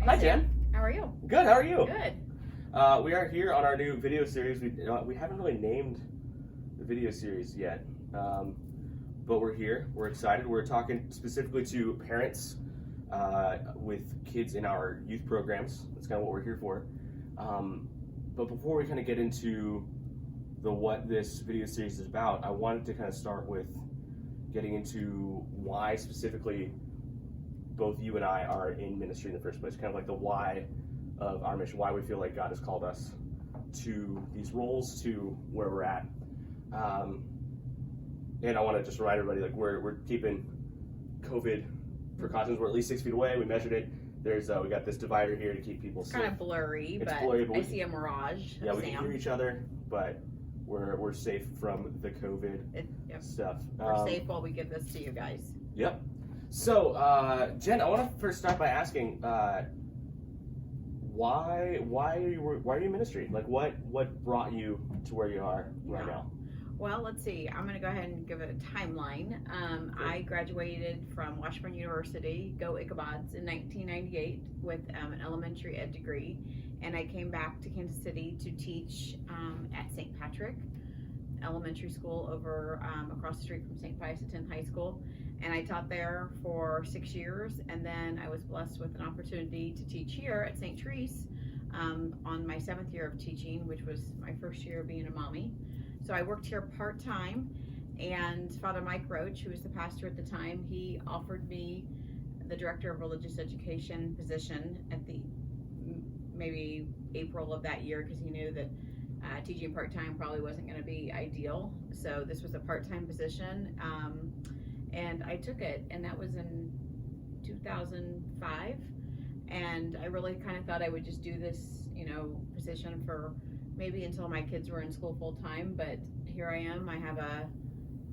Hi, Jen. How are you? Good. How are you? Good. We are here on our new video series. We haven't really named the video series yet, but we're here. We're excited. We're talking specifically to parents with kids in our youth programs. That's kind of what we're here for. But before we kind of get into what this video series is about, I wanted to kind of start with getting into why specifically both you and I are in ministry in the first place, kind of like the why of our mission, why we feel like God has called us to these roles, to where we're at. And I want to just remind everybody, like we're keeping COVID precautions. We're at least 6 feet away. We measured it. We got this divider here to keep people safe. Kind of blurry, It's but blurry, but I see a mirage. Yeah, of we can Sam. hear each other, but we're safe from the COVID Yep. stuff. We're safe while we give this to you guys. Yep. So, Jen, I want to first start by asking, why are you in ministry? Like, what brought you to where you are right now? Well, let's see. I'm going to go ahead and give a timeline. I graduated from Washburn University, go Ichabods, in 1998 with an elementary ed degree, and I came back to Kansas City to teach at St. Patrick Elementary School over across the street from St. Pius X High School, and I taught there for 6 years, and then I was blessed with an opportunity to teach here at St. Therese on my 7th year of teaching, which was my first year of being a mommy. So I worked here part-time, and Father Mike Roach, who was the pastor at the time, he offered me the director of religious education position at the maybe April of that year, because he knew that teaching part-time probably wasn't going to be ideal. So this was a part-time position, and I took it, and that was in 2005. And I really kind of thought I would just do this, position for maybe until my kids were in school full-time. But here I am. I have a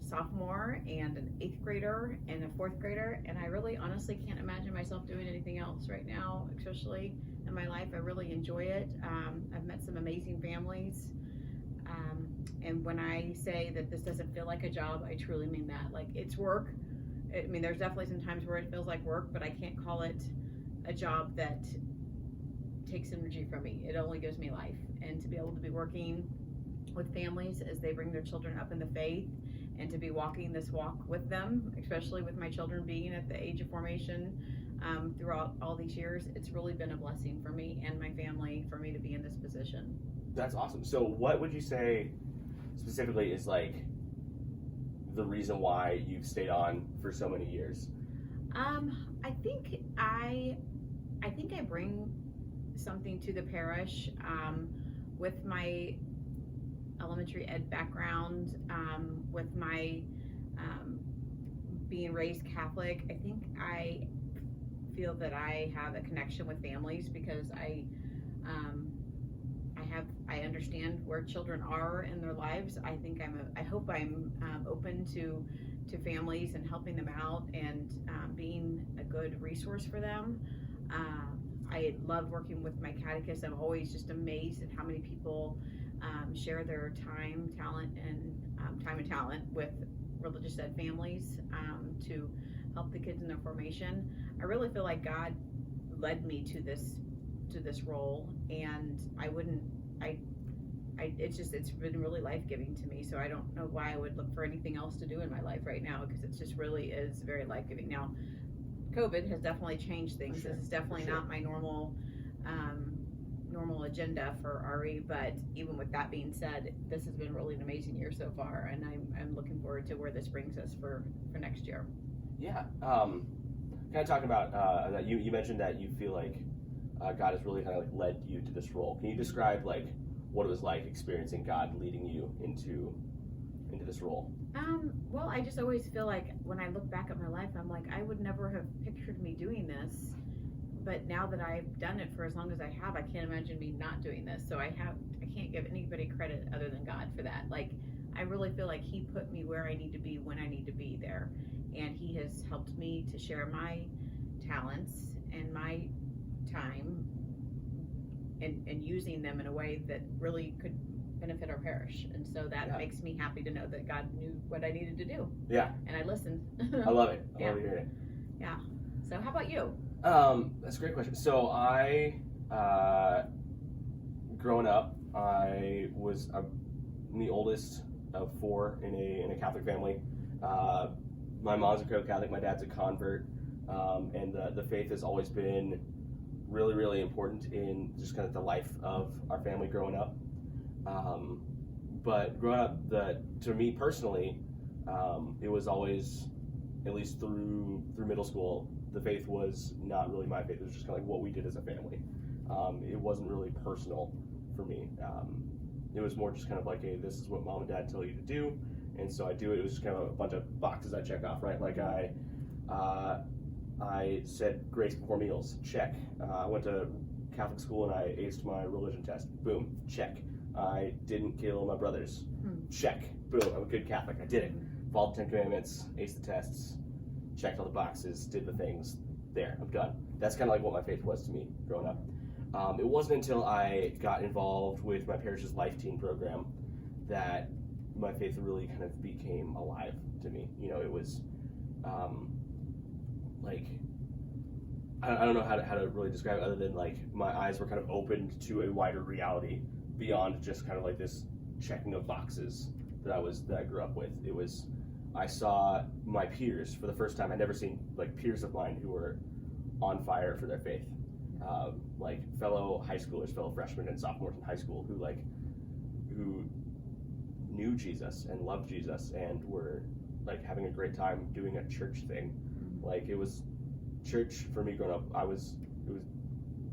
sophomore and an 8th grader and a 4th grader, and I really honestly can't imagine myself doing anything else right now, especially in my life. I really enjoy it. I've met some amazing families, and when I say that this doesn't feel like a job, I truly mean that. Like, it's work. I mean, there's definitely some times where it feels like work, but I can't call it a job that takes energy from me. It only gives me life, and to be able to be working with families as they bring their children up in the faith, and to be walking this walk with them, especially with my children being at the age of formation throughout all these years, it's really been a blessing for me and my family for me to be in this position. That's awesome. So what would you say specifically is like the reason why you've stayed on for so many years? I think I bring something to the parish with my elementary ed background, with my being raised Catholic. I think I feel that I have a connection with families because I understand where children are in their lives. I hope I'm open to families and helping them out, and being a good resource for them. I love working with my catechist. I'm always just amazed at how many people share their time, talent with religious ed families to help the kids in their formation. I really feel like God led me to this role, and it's been really life-giving to me. So I don't know why I would look for anything else to do in my life right now, because it just really is very life-giving. Now, COVID has definitely changed things. Sure. This is definitely not my normal agenda for RE, but even with that being said, this has been really an amazing year so far, and I'm looking forward to where this brings us for next year. Yeah. Kind of talking about that you mentioned that you feel like God has really kind of like led you to this role. Can you describe like what it was like experiencing God leading you into this role? Well, I just always feel like when I look back at my life, I'm like, I would never have pictured me doing this, but now that I've done it for as long as I have, I can't imagine me not doing this. So I can't give anybody credit other than God for that. Like, I really feel like He put me where I need to be when I need to be there, and He has helped me to share my talents and my time and using them in a way that really could benefit our parish. And so that makes me happy to know that God knew what I needed to do. Yeah. And I listened. I love it. I Yeah. love hearing it. Yeah. So how about you? That's a great question. So growing up, I'm the oldest of four in a Catholic family. My mom's a Catholic, my dad's a convert, and the faith has always been really, really important in just kind of the life of our family growing up. But growing up, to me personally, it was always, at least through middle school, the faith was not really my faith. It was just kind of like what we did as a family. It wasn't really personal for me. It was more just kind of like, hey, this is what mom and dad tell you to do, and so I do it. It was just kind of a bunch of boxes I check off, right? Like I said grace before meals, check. I went to Catholic school and I aced my religion test, boom, check. I didn't kill my brothers, check, boom, I'm a good Catholic, I did it. Followed the 10 Commandments, aced the tests, checked all the boxes, did the things, there, I'm done. That's kind of like what my faith was to me growing up. It wasn't until I got involved with my parish's Life Teen program that my faith really kind of became alive to me. You know, it was like, I don't know how to really describe it other than like my eyes were kind of opened to a wider reality beyond just kind of like this checking of boxes that I grew up with. It was, I saw my peers for the first time. I'd never seen like peers of mine who were on fire for their faith. Like fellow high schoolers, fellow freshmen and sophomores in high school who knew Jesus and loved Jesus and were like having a great time doing a church thing. Like it was church for me growing up. It was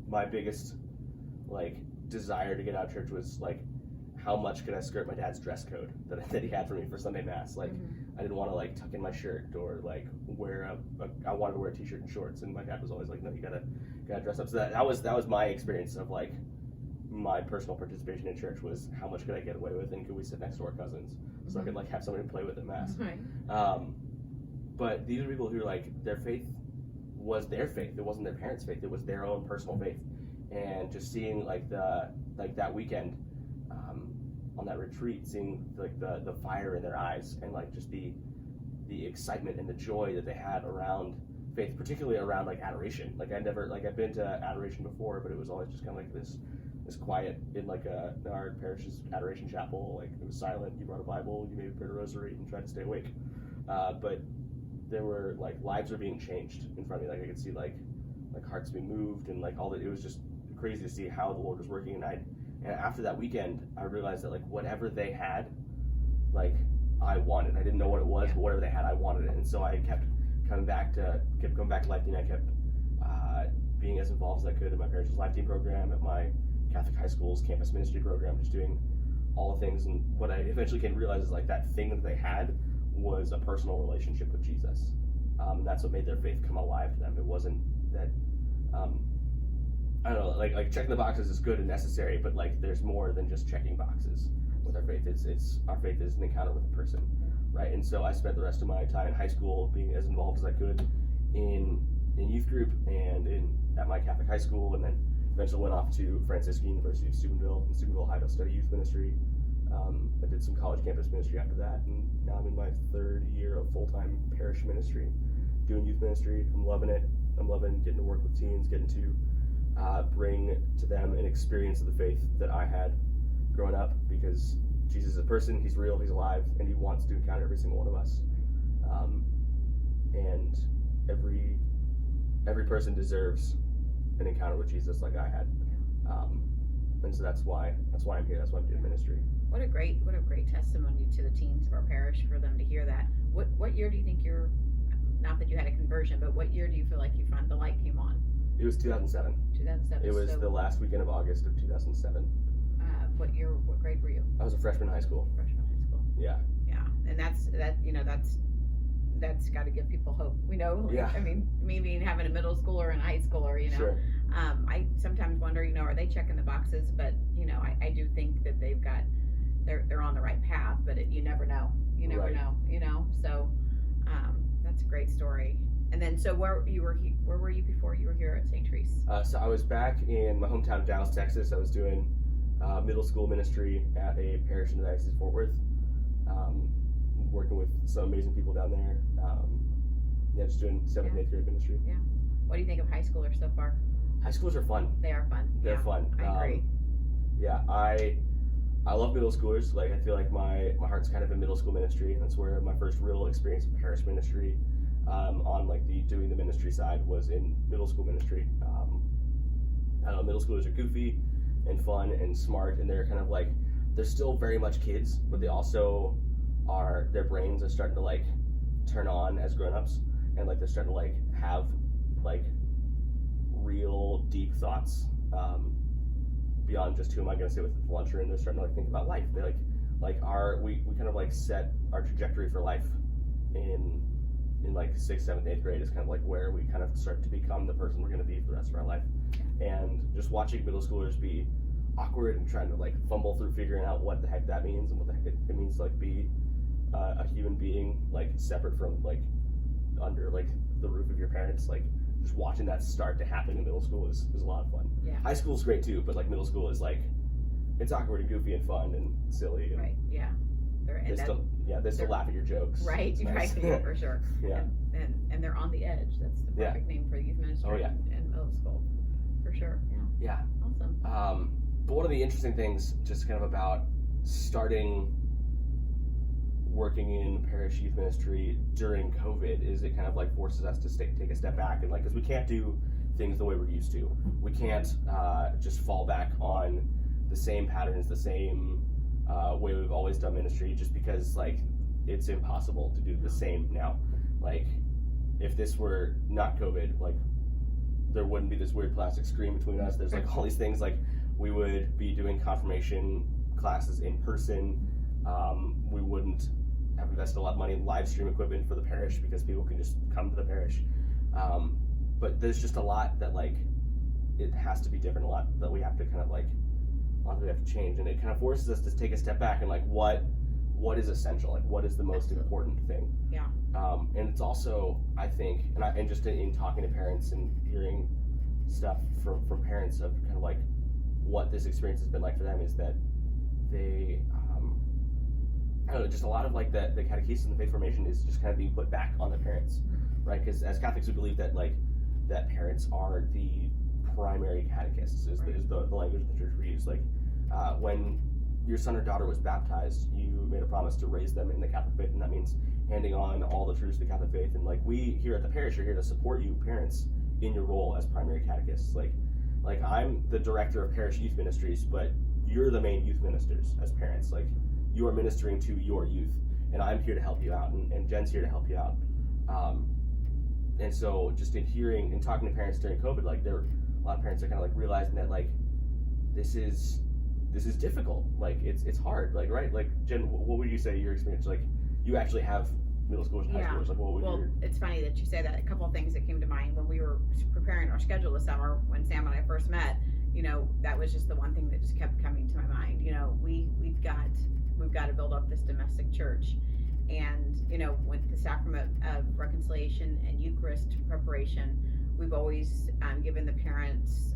my biggest like desire to get out of church was like, how much could I skirt my dad's dress code that he had for me for Sunday Mass? Like, I didn't want to like tuck in my shirt or like I wanted to wear a t-shirt and shorts, and my dad was always like, no, you gotta dress up. So that was my experience of like my personal participation in church was how much could I get away with, and could we sit next to our cousins so I could like have somebody to play with at Mass. Right. But these are people who like their faith was their faith. It wasn't their parents' faith. It was their own personal faith. And just seeing like that weekend on that retreat, seeing like the fire in their eyes and like just the excitement and the joy that they had around faith, particularly around like adoration. Like I've been to adoration before, but it was always just kind of like this quiet in like our parish's adoration chapel. Like it was silent. You brought a Bible, you maybe prayed a rosary and tried to stay awake. But there were like lives were being changed in front of me. Like I could see like hearts being moved and like all that. It was just crazy to see how the Lord was working. And after that weekend, I realized that like whatever they had, like I wanted. I didn't know what it was, but whatever they had, I wanted it. And so I kept going back to Life Teen. I kept being as involved as I could in my parish's Life Teen program, at my Catholic high school's campus ministry program, just doing all the things. And what I eventually came to realize is like that thing that they had was a personal relationship with Jesus. And that's what made their faith come alive to them. It wasn't that, I don't know, like checking the boxes is good and necessary, but like there's more than just checking boxes with our faith. It's our faith is an encounter with a person, right? And so I spent the rest of my time in high school being as involved as I could in youth group and at my Catholic high school, and then eventually went off to Franciscan University of Steubenville in Steubenville, Ohio, to study youth ministry. I did some college campus ministry after that, and now I'm in my third year of full-time parish ministry, doing youth ministry. I'm loving it. I'm loving getting to work with teens, getting to bring to them an experience of the faith that I had growing up, because Jesus is a person, he's real, he's alive, and he wants to encounter every single one of us. And every person deserves an encounter with Jesus like I had. And so that's why I'm here. That's why I'm doing ministry. What a great testimony to the teens of our parish for them to hear that. What year do you think not that you had a conversion, but what year do you feel like you found the light came on? It was 2007. 2007. It was the last weekend of August of 2007. What grade were you? I was a freshman in high school. Freshman in high school. Yeah. Yeah, and that's got to give people hope. Yeah. I mean, me being having a middle schooler and a high schooler, Sure. I sometimes wonder, are they checking the boxes? But I do think that they're on the right path. But you never know. You never know. So that's a great story. And then, so where were you before you were here at St. Therese? So I was back in my hometown of Dallas, Texas. I was doing middle school ministry at a parish in the Diocese of Fort Worth, working with some amazing people down there. Just doing 7th and 8th grade ministry. Yeah. What do you think of high schoolers so far? High schoolers are fun. They are fun. They're fun. I agree. Yeah, I love middle schoolers. Like, I feel like my heart's kind of in middle school ministry. That's where my first real experience of parish ministry, on like doing the ministry side, was in middle school ministry. I don't know, middle schoolers are goofy and fun and smart, and they're kind of like, they're still very much kids, but they also are, their brains are starting to like turn on as grown-ups, and like they're starting to like have like real deep thoughts, beyond just who am I going to sit with at the lunchroom. They're starting to like think about life. They we kind of like set our trajectory for life in like 6th, 7th, 8th grade is kind of like where we kind of start to become the person we're going to be for the rest of our life. And just watching middle schoolers be awkward and trying to like fumble through figuring out what the heck that means and what the heck it means to like be a human being, like separate from like under like the roof of your parents, like just watching that start to happen in middle school is a lot of fun. Yeah. High school is great too, but like middle school is like, it's awkward and goofy and fun and silly. And right. Yeah. they still laugh at your jokes. Right. It's nice. Right. For sure. Yeah. And they're on the edge. That's the perfect name for youth ministry. Oh, yeah. In middle school. For sure. Yeah. Yeah. Awesome. But one of the interesting things, just kind of about starting working in parish youth ministry during COVID, is it kind of like forces us to take a step back, and like, because we can't do things the way we're used to. We can't just fall back on the same patterns, the same way we've always done ministry, just because like it's impossible to do the same now. Like, if this were not COVID, like there wouldn't be this weird plastic screen between us. There's like all these things, like we would be doing confirmation classes in person. We wouldn't have invested a lot of money in live stream equipment for the parish because people can just come to the parish. But there's just a lot that like, it has to be different, a lot that we have to kind of like, a lot that we have to change, and it kind of forces us to take a step back and like, what is essential, like what is the most important thing. Yeah. And it's also, I think, and just in talking to parents and hearing stuff from parents of kind of like what this experience has been like for them, is that they, I don't know, just a lot of like the catechesis and the faith formation is just kind of being put back on the parents, right? Because as Catholics we believe that like, that parents are the primary catechists, is the language the church we use. Like, when your son or daughter was baptized, you made a promise to raise them in the Catholic faith, and that means handing on all the truths of the Catholic faith. And like, we here at the parish are here to support you parents in your role as primary catechists. Like I'm the director of parish youth ministries, but you're the main youth ministers as parents. Like, you are ministering to your youth, and I'm here to help you out, and Jen's here to help you out. And so just in hearing and talking to parents during COVID, like a lot of parents are kind of like realizing that like, this is difficult. Like it's hard. Like, right? Like, Jen, what would you say your experience? Like, you actually have middle schoolers and high schoolers. Like, what would it's funny that you say that. A couple of things that came to mind when we were preparing our schedule this summer, when Sam and I first met. You know, that was just the one thing that just kept coming to my mind. You know, we've got to build up this domestic church. And, you know, with the sacrament of reconciliation and Eucharist preparation, we've always given the parents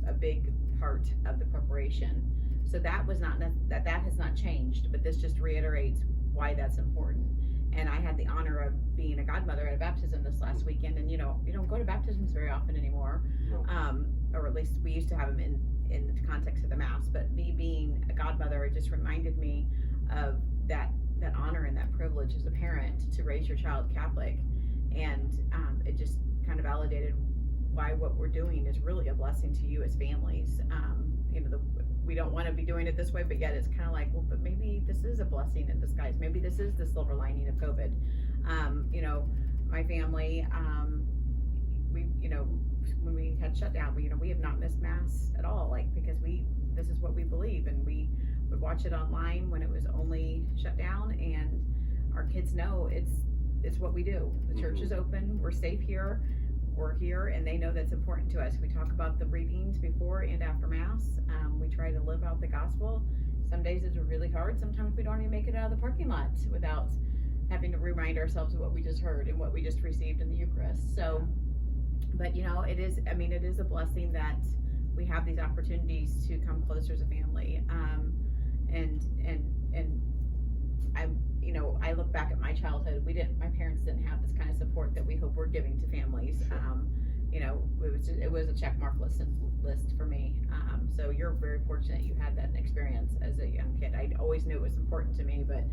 a big part of the preparation. So that was not that has not changed, but this just reiterates why that's important. And I had the honor of being a godmother at a baptism this last weekend, and you don't go to baptisms very often anymore, or at least we used to have them in the context of the Mass. But me being a godmother, it just reminded me of that honor and that privilege as a parent to raise your child Catholic, and it just kind of validated why what we're doing is really a blessing to you as families. We don't want to be doing it this way, but yet it's kind of like, well, but maybe this is a blessing in disguise. Maybe this is the silver lining of COVID. My family, when we had shut down, we have not missed Mass at all, like, because this is what we believe, and we would watch it online when it was only shut down, and our kids know it's what we do. The church is open, we're safe here, we're here, and they know that's important to us. We talk about the readings before and after Mass. We try to live out the gospel. Some days it's really hard. Sometimes we don't even make it out of the parking lot without having to remind ourselves of what we just heard and what we just received in the Eucharist. So, but it is a blessing that we have these opportunities to come closer as a family. And I look look back at my childhood, my parents didn't have this kind of support that we hope we're giving to families. Sure. You know, it was a check mark list for me. So you're very fortunate you had that experience as a young kid. I always knew it was important to me, but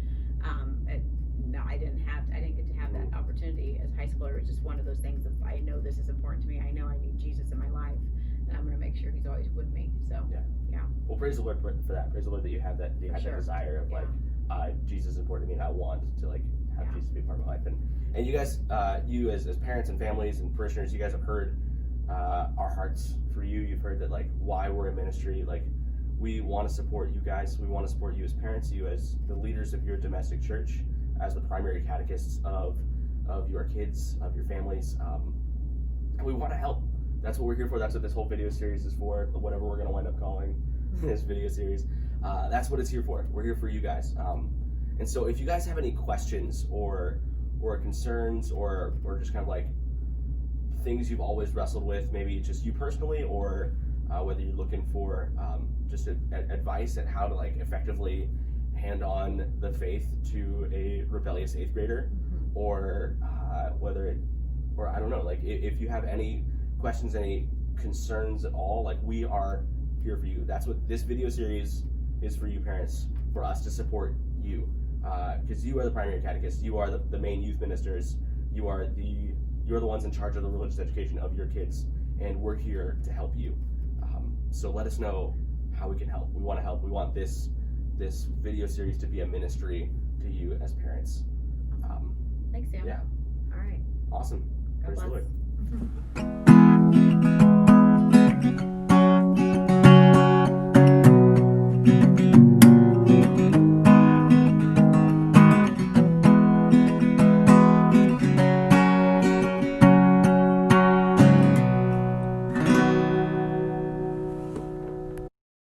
no, I didn't get to have that opportunity as a high schooler. It was just one of those things that I know this is important to me. I know I need Jesus in my life, and I'm going to make sure He's always with me. So yeah. Well, praise the Lord for that. Praise the Lord that you have that. You have that desire of like, Jesus is important to me, and I want to like have Jesus be a part of my life. And you guys, you as parents and families and parishioners, you guys have heard our hearts for you. You've heard that like why we're in ministry. Like we want to support you guys. We want to support you as parents, you as the leaders of your domestic church, as the primary catechists of your kids, of your families. And we want to help. That's what we're here for. That's what this whole video series is for. Whatever we're going to wind up calling this video series, that's what it's here for. We're here for you guys. And so if you guys have any questions or concerns or just kind of like things you've always wrestled with, maybe just you personally, or whether you're looking for just advice at how to like effectively hand on the faith to a rebellious 8th grader, or I don't know, like if you have any questions, any concerns at all, like we are here for you. That's what this video series is for you parents, for us to support you, because you are the primary catechists, you are the main youth ministers, you're the ones in charge of the religious education of your kids, and we're here to help you. So let us know how we can help. We want to help. We want this video series to be a ministry to you as parents. Thanks, Sam. Yeah. All right. Awesome. God Praise the bless. Lord.